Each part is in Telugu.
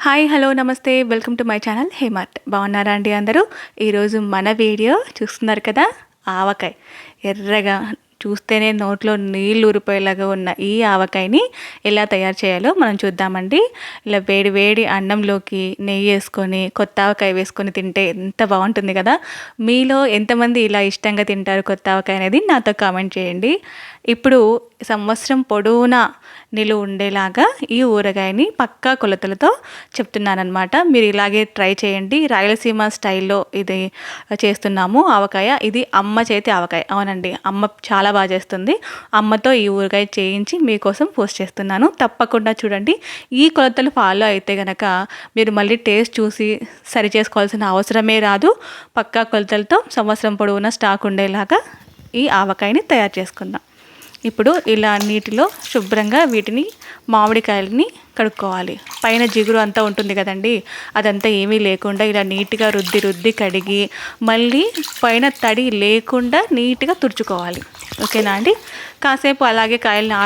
హాయ్ హలో నమస్తే welcome to my channel hey mart. బాగున్నారా అండి అందరూ? ఈరోజు మన వీడియో చూస్తున్నారు కదా, ఆవకాయ. ఎర్రగా చూస్తేనే నోట్లో నీళ్ళు ఊరిపోయేలాగా ఉన్న ఈ ఆవకాయని ఎలా తయారు చేయాలో మనం చూద్దామండి. ఇలా వేడి వేడి అన్నంలోకి నెయ్యి వేసుకొని కొత్త ఆవకాయ వేసుకొని తింటే ఎంత బాగుంటుంది కదా. మీలో ఎంతమంది ఇలా ఇష్టంగా తింటారు కొత్త ఆవకాయ అనేది నాతో కామెంట్ చేయండి. ఇప్పుడు సంవత్సరం పొడవునా నిలువ ఉండేలాగా ఈ ఊరగాయని పక్కా కొలతలతో చెప్తున్నానమాట. మీరు ఇలాగే ట్రై చేయండి. రాయలసీమ స్టైల్లో ఇది చేస్తున్నాము ఆవకాయ. ఇది అమ్మ చేతి ఆవకాయ. అవునండి, అమ్మ చాలా బాగా చేస్తుంది. అమ్మతో ఈ ఊరగాయ చేయించి మీకోసం పోస్ట్ చేస్తున్నాను. తప్పకుండా చూడండి. ఈ కొలతలు ఫాలో అయితే గనక మీరు మళ్ళీ టేస్ట్ చూసి సరి చేసుకోవాల్సిన అవసరమే రాదు. పక్కా కొలతలతో సంవత్సరం పొడవునా స్టాక్ ఉండేలాగా ఈ ఆవకాయని తయారు చేసుకుందాం. ఇప్పుడు ఇలా నీటిలో శుభ్రంగా వీటిని మామిడికాయలని కడుక్కోవాలి. పైన జిగురు అంతా ఉంటుంది కదండి, అదంతా ఏమీ లేకుండా ఇలా నీట్గా రుద్ది కడిగి మళ్ళీ పైన తడి లేకుండా నీట్గా తుడుచుకోవాలి. ఓకేనా అండి? కాసేపు అలాగే కాయల్ని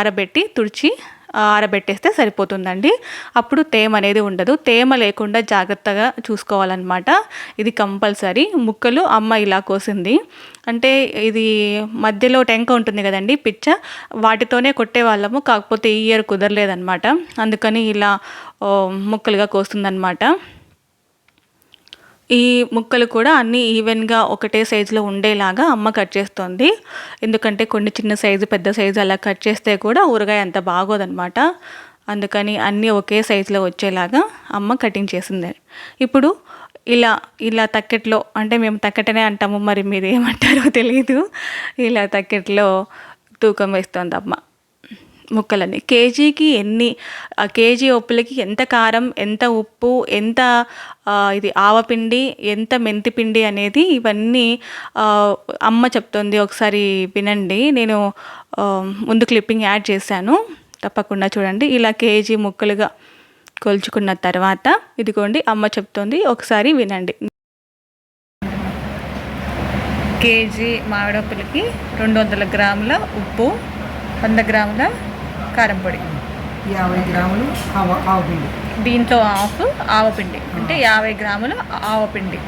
ఆరబెట్టేస్తే సరిపోతుందండి. అప్పుడు తేమ అనేది ఉండదు. తేమ లేకుండా జాగ్రత్తగా చూసుకోవాలన్నమాట. ఇది కంపల్సరీ. ముక్కలు అమ్మ ఇలా కోసింది అంటే ఇది మధ్యలో టెంక ఉంటుంది కదండి, పిచ్చ, వాటితోనే కొట్టేవాళ్ళము. కాకపోతే ఈ ఇయర్ కుదరలేదన్నమాట. అందుకని ఇలా ముక్కలుగా కోస్తుందన్నమాట. ఈ ముక్కలు కూడా అన్నీ ఈవెన్గా ఒకటే సైజులో ఉండేలాగా అమ్మ కట్ చేస్తుంది. ఎందుకంటే కొన్ని చిన్న సైజు పెద్ద సైజు అలా కట్ చేస్తే కూడా ఊరగాయ అంత బాగోదన్నమాట. అందుకని అన్నీ ఒకే సైజులో వచ్చేలాగా అమ్మ కటింగ్ చేసింది. ఇప్పుడు ఇలా తక్కెట్లో, అంటే మేము తక్కెటనే అంటాము, మరి మీరు ఏమంటారో తెలియదు, ఇలా తక్కెట్లో తూకం వేస్తుంది అమ్మ ముక్కలని. కేజీకి కేజీ ఉప్పులకి ఎంత కారం, ఎంత ఉప్పు, ఎంత ఇది ఆవపిండి, ఎంత మెంతిపిండి అనేది ఇవన్నీ అమ్మ చెప్తుంది. ఒకసారి వినండి. నేను ముందు క్లిప్పింగ్ యాడ్ చేశాను, తప్పకుండా చూడండి. ఇలా కేజీ ముక్కలుగా కొలుచుకున్న తర్వాత ఇదిగోండి అమ్మ చెప్తుంది, ఒకసారి వినండి. కేజీ మామిడప్పులకి 200 గ్రాముల ఉప్పు, 100 గ్రాముల కారం పొడి, 50 గ్రాములు ఆవపిండి. దీంట్లో హాఫ్ ఆవపిండి, అంటే 50 గ్రాముల ఆవపిండి.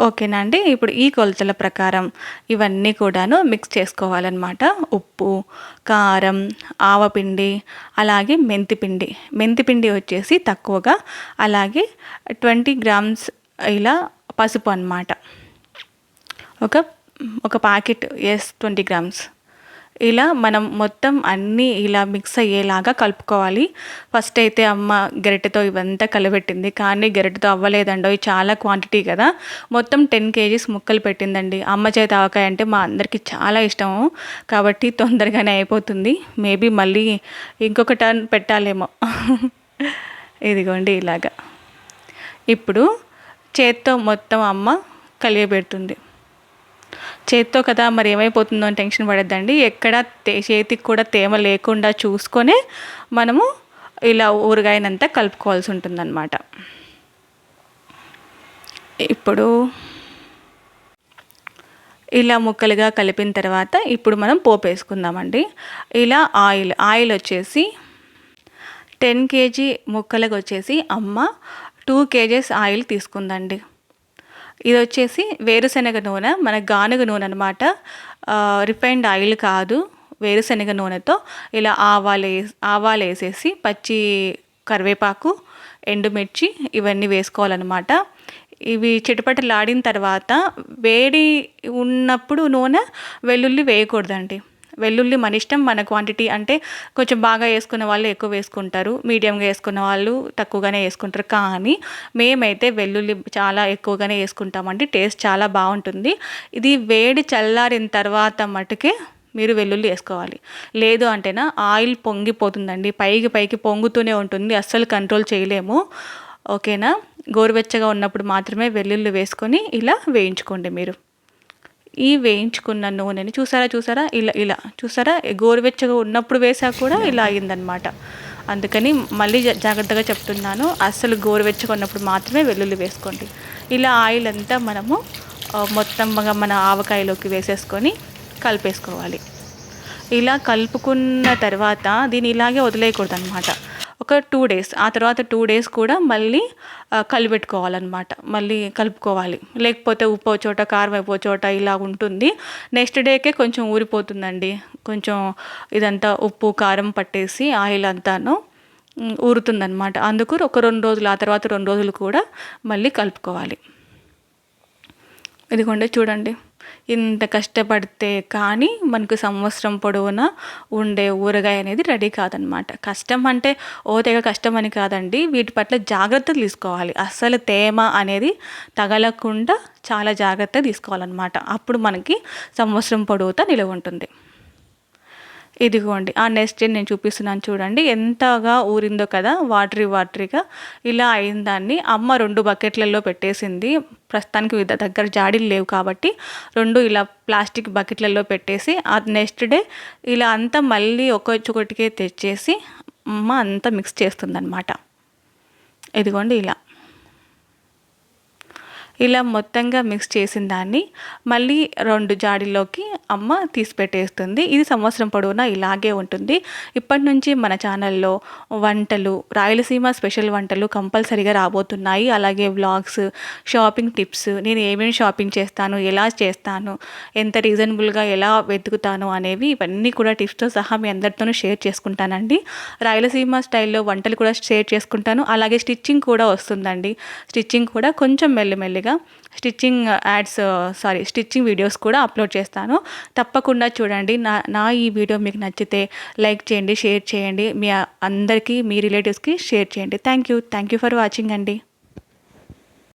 ఓకేనా అండి? ఇప్పుడు ఈ కొలతల ప్రకారం ఇవన్నీ కూడాను మిక్స్ చేసుకోవాలన్నమాట. ఉప్పు, కారం, ఆవపిండి, అలాగే మెంతిపిండి వచ్చేసి తక్కువగా, అలాగే 20 గ్రామ్స్ ఇలా పసుపు అన్నమాట. ఒక ప్యాకెట్ 20 గ్రామ్స్. ఇలా మనం మొత్తం అన్నీ ఇలా మిక్స్ అయ్యేలాగా కలుపుకోవాలి. ఫస్ట్ అయితే అమ్మ గరిటెతో ఇవంతా కలబెట్టింది, కానీ గరిటెతో అవ్వలేదండి. ఇవి చాలా క్వాంటిటీ కదా. మొత్తం 10 కేజీస్ ముక్కలు పెట్టిందండి. అమ్మ చేతి ఆవకాయ అంటే మా అందరికీ చాలా ఇష్టము, కాబట్టి తొందరగానే అయిపోతుంది. మేబీ మళ్ళీ ఇంకొక టర్న్ పెట్టాలేమో. ఇదిగోండి ఇలాగా. ఇప్పుడు చేత్తో మొత్తం అమ్మ కలియబెడుతుంది. చేత్తో కదా, మరి ఏమైపోతుందో అని టెన్షన్ పడద్దండి. ఎక్కడ చేతికి కూడా తేమ లేకుండా చూసుకొని మనము ఇలా ఊరగాయనంతా కలుపుకోవాల్సి ఉంటుందన్నమాట. ఇప్పుడు ఇలా ముక్కలుగా కలిపిన తర్వాత ఇప్పుడు మనం పోపు వేసుకుందామండి. ఇలా ఆయిల్ వచ్చేసి 10 కేజీ ముక్కలకు వచ్చేసి అమ్మ 2 కేజీస్ ఆయిల్ తీసుకుందండి. ఇది వచ్చేసి వేరుశనగ నూనె, మన గానుగ నూనె అనమాట. రిఫైన్డ్ ఆయిల్ కాదు, వేరుశనగ నూనెతో ఇలా ఆవాలు వేసేసి పచ్చి కరివేపాకు, ఎండుమిర్చి ఇవన్నీ వేసుకోవాలన్నమాట. ఇవి చిటపటలాడిన తర్వాత వేడి ఉన్నప్పుడు నూనె వెల్లుల్లి వేయకూడదండి. వెల్లుల్లి మన ఇష్టం, మన క్వాంటిటీ. అంటే కొంచెం బాగా వేసుకున్న వాళ్ళు ఎక్కువ వేసుకుంటారు, మీడియంగా వేసుకున్న వాళ్ళు తక్కువగానే వేసుకుంటారు. కానీ మేమైతే వెల్లుల్లి చాలా ఎక్కువగానే వేసుకుంటామండి. టేస్ట్ చాలా బాగుంటుంది. ఇది వేడి చల్లారిన తర్వాత మటుకే మీరు వెల్లుల్లి వేసుకోవాలి. లేదు అంటేనా ఆయిల్ పొంగిపోతుందండి, పైకి పొంగుతూనే ఉంటుంది, అస్సలు కంట్రోల్ చేయలేము. ఓకేనా? గోరువెచ్చగా ఉన్నప్పుడు మాత్రమే వెల్లుల్లి వేసుకొని ఇలా వేయించుకోండి. మీరు ఈ వేయించుకున్న నూనెని చూసారా ఇలా చూసారా, గోరువెచ్చగా ఉన్నప్పుడు వేసా కూడా ఇలా అయిందనమాట. అందుకని మళ్ళీ జాగ్రత్తగా చెప్తున్నాను, అస్సలు గోరువెచ్చగా ఉన్నప్పుడు మాత్రమే వెల్లుల్లి వేసుకోండి. ఇలా ఆయిల్ అంతా మనము మొత్తం మన ఆవకాయలోకి వేసేసుకొని కలిపేసుకోవాలి. ఇలా కలుపుకున్న తర్వాత దీన్ని ఇలాగే వదిలేయకూడదు అనమాట. ఒక 2 డేస్, ఆ తర్వాత 2 డేస్ కూడా మళ్ళీ కలిపెట్టుకోవాలన్నమాట. మళ్ళీ కలుపుకోవాలి, లేకపోతే ఉప్పు ఒక చోట కారం అయిపో చోట ఇలా ఉంటుంది. నెక్స్ట్ డేకే కొంచెం ఊరిపోతుందండి, కొంచెం ఇదంతా ఉప్పు కారం పట్టేసి ఆయిల్ అంతాను ఊరుతుందన్నమాట. అందుకు ఒక 2 రోజులు, ఆ తర్వాత 2 రోజులు కూడా మళ్ళీ కలుపుకోవాలి. ఇదిగోండి చూడండి, ఇంత కష్టపడితే కానీ మనకు సంవత్సరం పొడవునా ఉండే ఊరగాయ అనేది రెడీ కాదనమాట. కష్టం అంటే తెగ కష్టం అని కాదండి, వీటి పట్ల జాగ్రత్తలు తీసుకోవాలి. అస్సలు తేమ అనేది తగలకుండా చాలా జాగ్రత్త తీసుకోవాలన్నమాట. అప్పుడు మనకి సంవత్సరం పొడవుతా నిలవ ఉంటుంది. ఇదిగోండి ఆ నెక్స్ట్ డే నేను చూపిస్తున్నాను చూడండి, ఎంతగా ఊరిందో కదా, వాటరీగా ఇలా అయిన దాన్ని అమ్మ 2 బకెట్లలో పెట్టేసింది. ప్రస్తుతానికి దగ్గర జాడీలు లేవు కాబట్టి 2 ఇలా ప్లాస్టిక్ బకెట్లలో పెట్టేసి, ఆ నెక్స్ట్ డే ఇలా అంతా మళ్ళీ ఒక్కొక్కటికే తెచ్చేసి అమ్మ అంతా మిక్స్ చేస్తుందన్నమాట. ఇదిగోండి ఇలా మొత్తంగా మిక్స్ చేసిన దాన్ని మళ్ళీ 2 జాడీల్లోకి అమ్మ తీసి పెట్టేస్తుంది. ఇది సంవత్సరం పొడవునా ఇలాగే ఉంటుంది. ఇప్పటి నుంచి మన ఛానల్లో వంటలు, రాయలసీమ స్పెషల్ వంటలు కంపల్సరీగా రాబోతున్నాయి. అలాగే వ్లాగ్స్, షాపింగ్ టిప్స్, నేను ఏమేమి షాపింగ్ చేస్తాను, ఎలా చేస్తాను, ఎంత రీజనబుల్గా ఎలా వెతుకుతాను అనేవి, ఇవన్నీ కూడా టిప్స్తో సహా మీ అందరితోనూ షేర్ చేసుకుంటానండి. రాయలసీమ స్టైల్లో వంటలు కూడా షేర్ చేసుకుంటాను. అలాగే స్టిచ్చింగ్ కూడా వస్తుందండి. స్టిచ్చింగ్ కూడా కొంచెం మెల్లిమెల్లిగా స్టిచ్చింగ్ వీడియోస్ కూడా అప్లోడ్ చేస్తాను. తప్పకుండా చూడండి. నా ఈ వీడియో మీకు నచ్చితే లైక్ చేయండి, షేర్ చేయండి, మీ అందరికీ, మీ రిలేటివ్స్కి షేర్ చేయండి. థ్యాంక్ యూ ఫర్ వాచింగ్ అండి.